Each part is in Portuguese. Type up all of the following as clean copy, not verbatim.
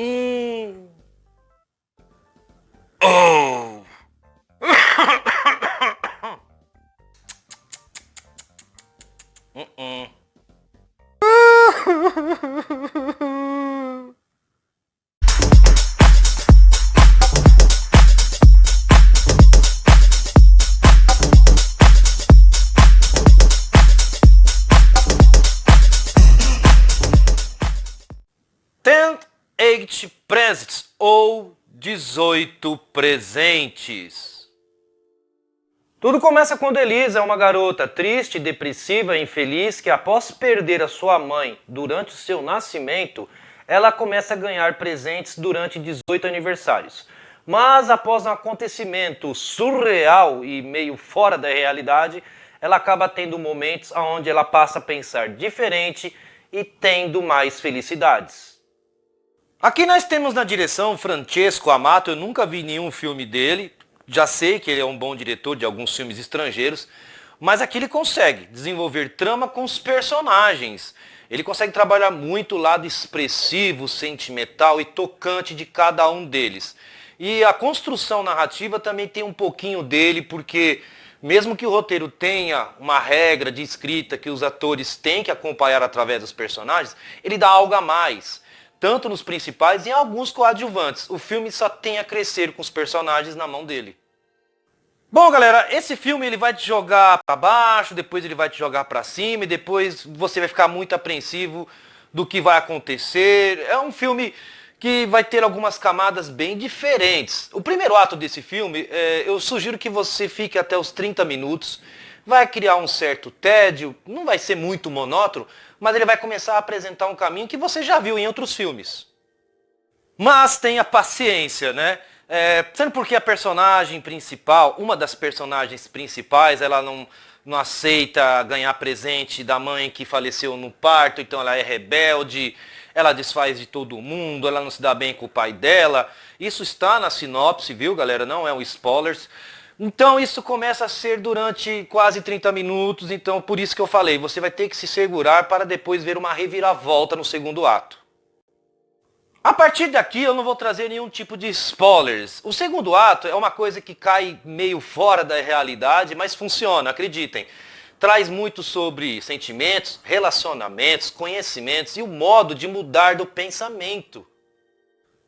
Oh. Eight presents ou 18 presentes. Tudo começa quando Elisa é uma garota triste, depressiva e infeliz que, após perder a sua mãe durante o seu nascimento, ela começa a ganhar presentes durante 18 aniversários. Mas após um acontecimento surreal e meio fora da realidade, ela acaba tendo momentos onde ela passa a pensar diferente e tendo mais felicidades. Aqui nós temos na direção Francesco Amato. Eu nunca vi nenhum filme dele, já sei que ele é um bom diretor de alguns filmes estrangeiros, mas aqui ele consegue desenvolver trama com os personagens. Ele consegue trabalhar muito o lado expressivo, sentimental e tocante de cada um deles. E a construção narrativa também tem um pouquinho dele, porque mesmo que o roteiro tenha uma regra de escrita que os atores têm que acompanhar através dos personagens, ele dá algo a mais, tanto nos principais e em alguns coadjuvantes. O filme só tem a crescer com os personagens na mão dele. Bom, galera, esse filme ele vai te jogar para baixo, depois ele vai te jogar para cima e depois você vai ficar muito apreensivo do que vai acontecer. É um filme que vai ter algumas camadas bem diferentes. O primeiro ato desse filme, eu sugiro que você fique até os 30 minutos. Vai criar um certo tédio, não vai ser muito monótono, mas ele vai começar a apresentar um caminho que você já viu em outros filmes. Mas tenha paciência, né? Sendo porque a personagem principal, uma das personagens principais, ela não aceita ganhar presente da mãe que faleceu no parto, então ela é rebelde, ela desfaz de todo mundo, ela não se dá bem com o pai dela. Isso está na sinopse, viu, galera? Não é um spoilers. Então isso começa a ser durante quase 30 minutos, então por isso que eu falei, você vai ter que se segurar para depois ver uma reviravolta no segundo ato. A partir daqui eu não vou trazer nenhum tipo de spoilers. O segundo ato é uma coisa que cai meio fora da realidade, mas funciona, acreditem. Traz muito sobre sentimentos, relacionamentos, conhecimentos e o modo de mudar do pensamento.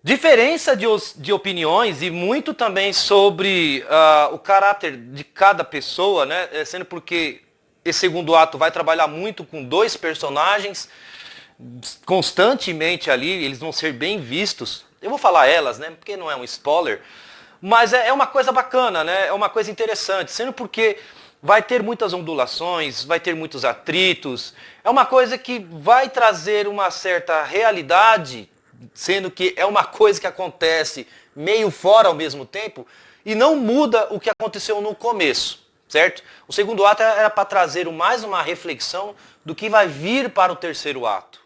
Diferença de opiniões e muito também sobre o caráter de cada pessoa, né? Sendo porque esse segundo ato vai trabalhar muito com dois personagens constantemente ali, eles vão ser bem vistos. Eu vou falar elas, né? Porque não é um spoiler, mas é uma coisa bacana, né? É uma coisa interessante, sendo porque vai ter muitas ondulações, vai ter muitos atritos. É uma coisa que vai trazer uma certa realidade, sendo que é uma coisa que acontece meio fora ao mesmo tempo e não muda o que aconteceu no começo, certo? O segundo ato era para trazer mais uma reflexão do que vai vir para o terceiro ato.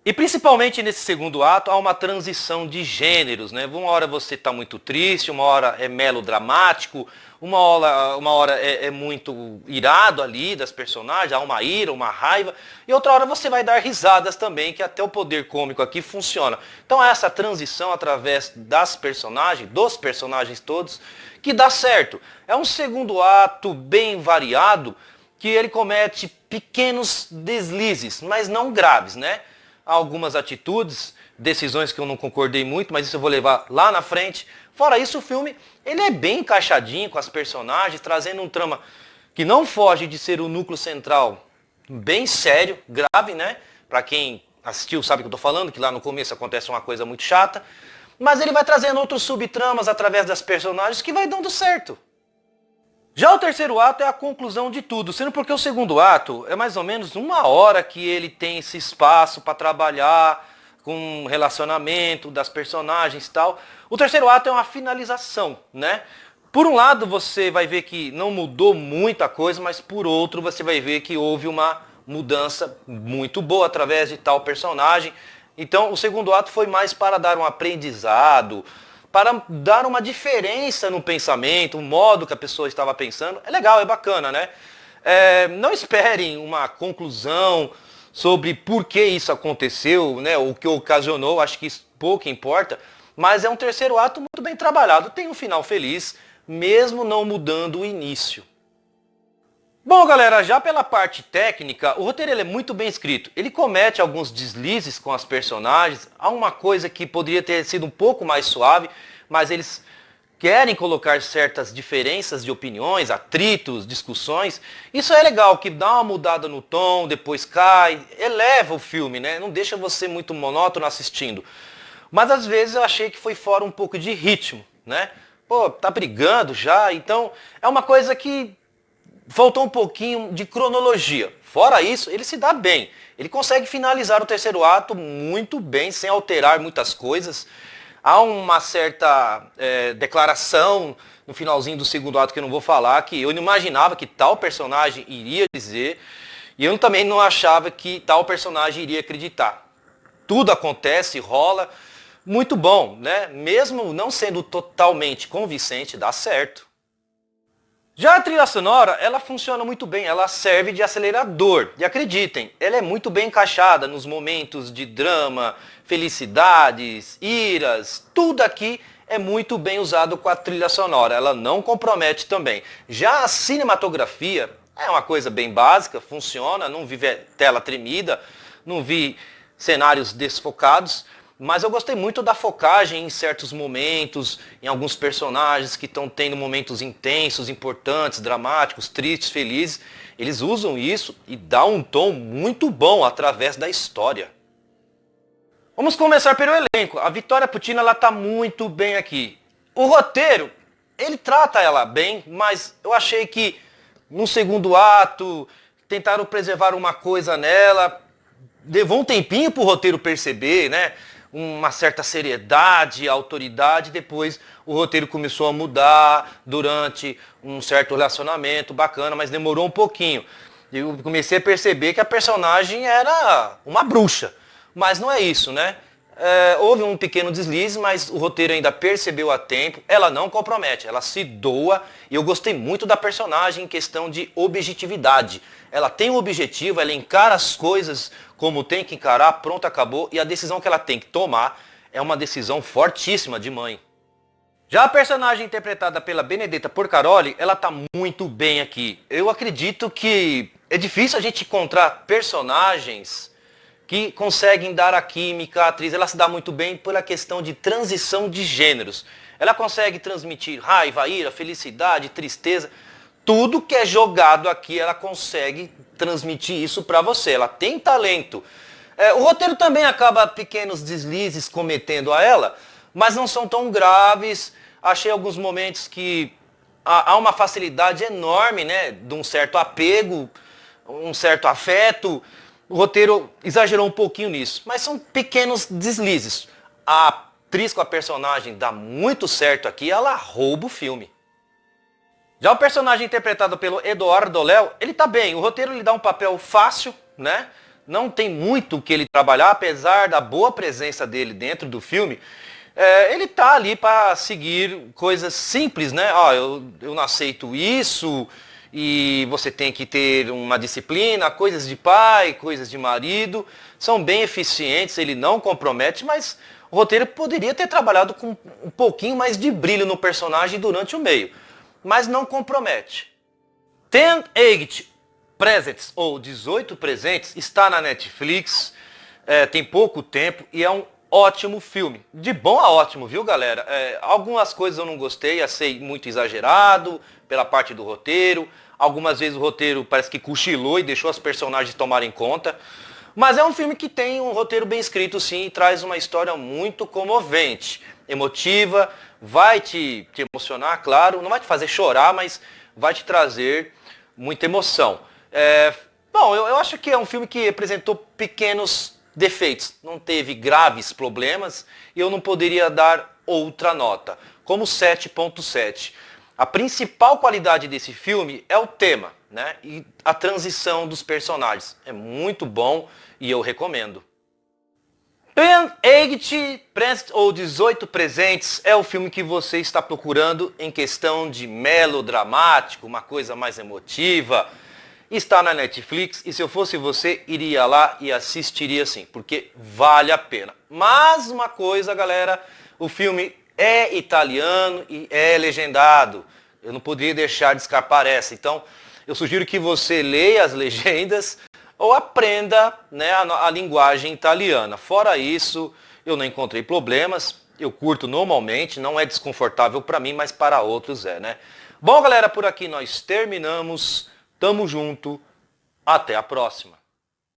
E principalmente nesse segundo ato há uma transição de gêneros, né? Uma hora você está muito triste, uma hora é melodramático, uma hora é muito irado ali das personagens, há uma ira, uma raiva, e outra hora você vai dar risadas também, que até o poder cômico aqui funciona. Então há essa transição através dos personagens todos, que dá certo. É um segundo ato bem variado, que ele comete pequenos deslizes, mas não graves, né? Há algumas atitudes, decisões que eu não concordei muito, mas isso eu vou levar lá na frente. Fora isso, o filme ele é bem encaixadinho com as personagens, trazendo um trama que não foge de ser o núcleo central bem sério, grave, né? Para quem assistiu sabe o que eu estou falando, que lá no começo acontece uma coisa muito chata. Mas ele vai trazendo outros subtramas através das personagens que vai dando certo. Já o terceiro ato é a conclusão de tudo, sendo porque o segundo ato é mais ou menos uma hora que ele tem esse espaço para trabalhar com o relacionamento das personagens e tal. O terceiro ato é uma finalização, né? Por um lado você vai ver que não mudou muita coisa, mas por outro você vai ver que houve uma mudança muito boa através de tal personagem. Então o segundo ato foi mais para dar um aprendizado, para dar uma diferença no pensamento, o modo que a pessoa estava pensando. É legal, é bacana, né? Não esperem uma conclusão sobre por que isso aconteceu, né, o que ocasionou, acho que isso pouco importa, mas é um terceiro ato muito bem trabalhado, tem um final feliz, mesmo não mudando o início. Bom, galera, já pela parte técnica, o roteiro ele é muito bem escrito. Ele comete alguns deslizes com as personagens, há uma coisa que poderia ter sido um pouco mais suave, mas eles querem colocar certas diferenças de opiniões, atritos, discussões. Isso é legal, que dá uma mudada no tom, depois cai, eleva o filme, né? Não deixa você muito monótono assistindo. Mas às vezes eu achei que foi fora um pouco de ritmo, né? Pô, tá brigando já, então é uma coisa que faltou um pouquinho de cronologia. Fora isso, ele se dá bem. Ele consegue finalizar o terceiro ato muito bem, sem alterar muitas coisas. Há uma certa declaração no finalzinho do segundo ato que eu não vou falar, que eu não imaginava que tal personagem iria dizer, e eu também não achava que tal personagem iria acreditar. Tudo acontece, rola, muito bom, né? Mesmo não sendo totalmente convincente, dá certo. Já a trilha sonora, ela funciona muito bem, ela serve de acelerador. E acreditem, ela é muito bem encaixada nos momentos de drama, felicidades, iras, tudo aqui é muito bem usado com a trilha sonora, ela não compromete também. Já a cinematografia é uma coisa bem básica, funciona, não vi tela tremida, não vi cenários desfocados, mas eu gostei muito da focagem em certos momentos, em alguns personagens que estão tendo momentos intensos, importantes, dramáticos, tristes, felizes. Eles usam isso e dá um tom muito bom através da história. Vamos começar pelo elenco. A Victoria Puccina está muito bem aqui. O roteiro, ele trata ela bem, mas eu achei que no segundo ato tentaram preservar uma coisa nela. Levou um tempinho para o roteiro perceber, né? Uma certa seriedade, autoridade, depois o roteiro começou a mudar durante um certo relacionamento bacana, mas demorou um pouquinho. Eu comecei a perceber que a personagem era uma bruxa, mas não é isso, né? Houve um pequeno deslize, mas o roteiro ainda percebeu a tempo, ela não compromete, ela se doa, e eu gostei muito da personagem em questão de objetividade. Ela tem um objetivo, ela encara as coisas como tem que encarar, pronto, acabou, e a decisão que ela tem que tomar é uma decisão fortíssima de mãe. Já a personagem interpretada pela Benedetta Porcaroli, ela está muito bem aqui. Eu acredito que é difícil a gente encontrar personagens que conseguem dar a química, a atriz, ela se dá muito bem pela questão de transição de gêneros. Ela consegue transmitir raiva, ira, felicidade, tristeza, tudo que é jogado aqui ela consegue transmitir isso para você, ela tem talento. O roteiro também acaba pequenos deslizes cometendo a ela, mas não são tão graves. Achei alguns momentos que há uma facilidade enorme, né, de um certo apego, um certo afeto. O roteiro exagerou um pouquinho nisso, mas são pequenos deslizes. A atriz com a personagem dá muito certo aqui, ela rouba o filme. Já o personagem interpretado pelo Edoardo Léo, ele tá bem, o roteiro lhe dá um papel fácil, né? Não tem muito o que ele trabalhar, apesar da boa presença dele dentro do filme. Ele tá ali para seguir coisas simples, né? Eu não aceito isso, e você tem que ter uma disciplina, coisas de pai, coisas de marido, são bem eficientes, ele não compromete, mas o roteiro poderia ter trabalhado com um pouquinho mais de brilho no personagem durante o meio, mas não compromete. 18 Presents, ou 18 Presentes, está na Netflix, tem pouco tempo e é um ótimo filme. De bom a ótimo, viu, galera? Algumas coisas eu não gostei, achei muito exagerado pela parte do roteiro. Algumas vezes o roteiro parece que cochilou e deixou as personagens tomarem conta. Mas é um filme que tem um roteiro bem escrito, sim, e traz uma história muito comovente, emotiva, vai te emocionar, claro, não vai te fazer chorar, mas vai te trazer muita emoção. Bom, eu acho que é um filme que apresentou pequenos defeitos, não teve graves problemas, e eu não poderia dar outra nota, como 7.7. A principal qualidade desse filme é o tema, né? E a transição dos personagens. É muito bom e eu recomendo. 18 Presents, ou 18 Presentes, é o filme que você está procurando em questão de melodramático, uma coisa mais emotiva. Está na Netflix e se eu fosse você, iria lá e assistiria sim, porque vale a pena. Mas uma coisa, galera, o filme é italiano e é legendado. Eu não poderia deixar de escapar essa. Então, eu sugiro que você leia as legendas ou aprenda, né, a linguagem italiana. Fora isso, eu não encontrei problemas. Eu curto normalmente, não é desconfortável para mim, mas para outros é, né? Bom, galera, por aqui nós terminamos. Tamo junto. Até a próxima.